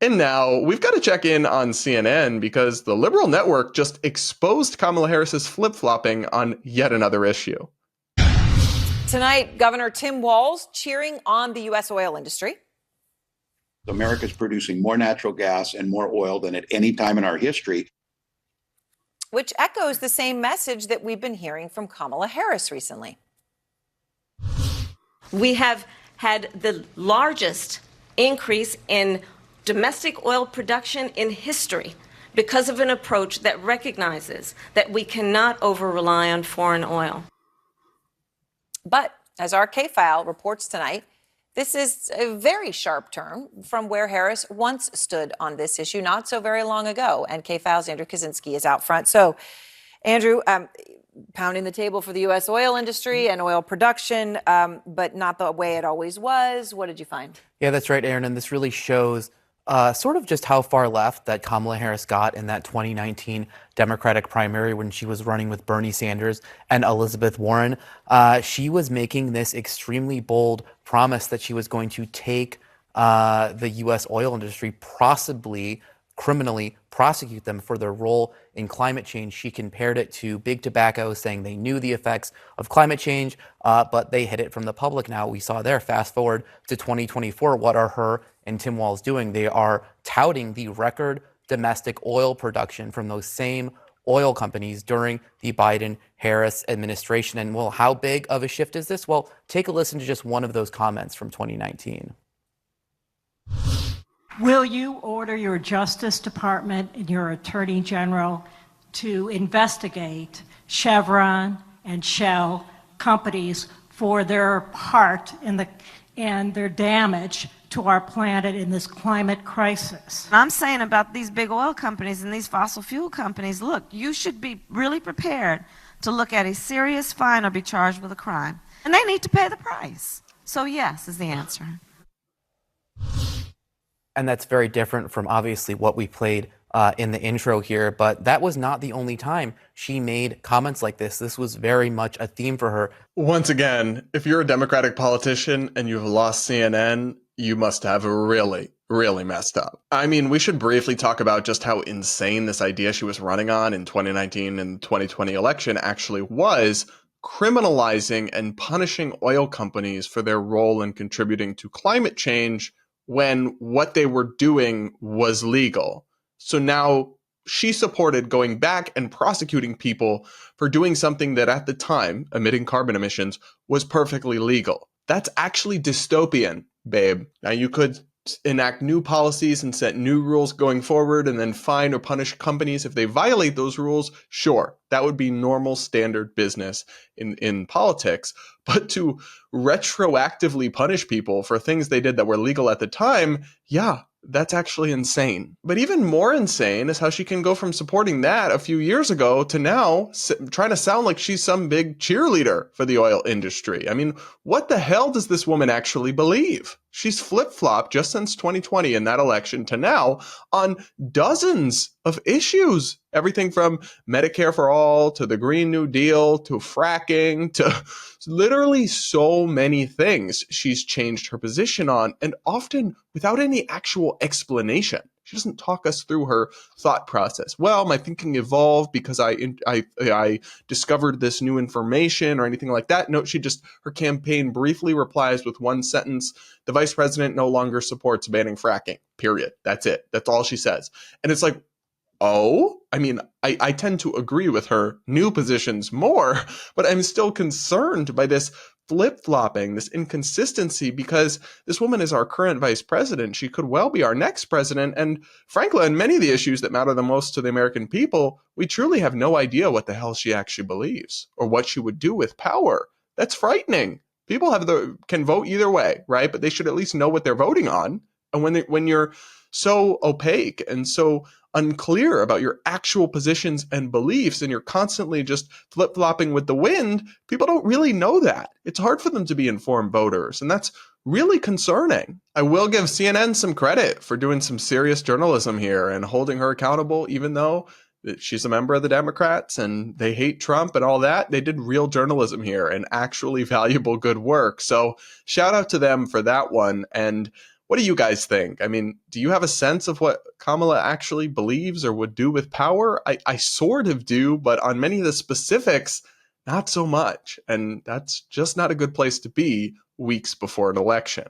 And now we've got to check in on CNN because the liberal network just exposed Kamala Harris's flip-flopping on yet another issue. Tonight, Governor Tim Walz cheering on the U.S. oil industry. America's producing more natural gas and more oil than at any time in our history. Which echoes the same message that we've been hearing from Kamala Harris recently. We have had the largest increase in domestic oil production in history because of an approach that recognizes that we cannot over-rely on foreign oil. But as our K-File reports tonight, this is a very sharp turn from where Harris once stood on this issue not so very long ago. And K-File's Andrew Kaczynski is out front. So, Andrew, pounding the table for the U.S. oil industry and oil production, but not the way it always was. What did you find? Yeah, that's right, Aaron. And this really shows sort of just how far left that Kamala Harris got in that 2019 Democratic primary when she was running with Bernie Sanders and Elizabeth Warren. She was making this extremely bold promise that she was going to take the U.S. oil industry, possibly criminally prosecute them for their role in climate change. She compared it to big tobacco, saying they knew the effects of climate change, but they hid it from the public. Now we saw there, fast forward to 2024, what are her and Tim Walz doing? They are touting the record domestic oil production from those same oil companies during the Biden-Harris administration. And well, how big of a shift is this? Well, take a listen to just one of those comments from 2019. Will you order your Justice Department and your Attorney General to investigate Chevron and Shell companies for their part in and their damage to our planet in this climate crisis? I'm saying about these big oil companies and these fossil fuel companies, look, you should be really prepared to look at a serious fine or be charged with a crime. And they need to pay the price. So yes is the answer. And that's very different from obviously what we played in the intro here, but that was not the only time she made comments like this. This was very much a theme for her. Once again, if you're a Democratic politician and you've lost CNN, you must have really, really messed up. I mean, we should briefly talk about just how insane this idea she was running on in 2019 and 2020 election actually was, criminalizing and punishing oil companies for their role in contributing to climate change when what they were doing was legal. So now she supported going back and prosecuting people for doing something that at the time, emitting carbon emissions, was perfectly legal. That's actually dystopian, babe. Now you could enact new policies and set new rules going forward and then fine or punish companies if they violate those rules. Sure, that would be normal standard business in politics. But to retroactively punish people for things they did that were legal at the time, yeah, that's actually insane. But even more insane is how she can go from supporting that a few years ago to now trying to sound like she's some big cheerleader for the oil industry. I mean, what the hell does this woman actually believe? She's flip-flopped just since 2020 in that election to now on dozens of issues. Everything from Medicare for all to the Green New Deal to fracking to literally so many things she's changed her position on, and often without any actual explanation. She doesn't talk us through her thought process. Well, my thinking evolved because I discovered this new information or anything like that. No, her campaign briefly replies with one sentence: the vice president no longer supports banning fracking, period. That's it. That's all she says. And it's like, oh, I mean, I tend to agree with her new positions more, but I'm still concerned by this flip-flopping, this inconsistency, because this woman is our current vice president. She could well be our next president. And frankly, on many of the issues that matter the most to the American people, we truly have no idea what the hell she actually believes or what she would do with power. That's frightening. People can vote either way, right? But they should at least know what they're voting on. And when you're so opaque and so unclear about your actual positions and beliefs, and you're constantly just flip-flopping with the wind, people don't really know that. It's hard for them to be informed voters, and that's really concerning. I will give CNN some credit for doing some serious journalism here and holding her accountable, even though she's a member of the Democrats and they hate Trump and all that. They did real journalism here and actually valuable good work. So shout out to them for that one. And What do you guys think? I mean, do you have a sense of what Kamala actually believes or would do with power? I sort of do, but on many of the specifics, not so much. And that's just not a good place to be weeks before an election.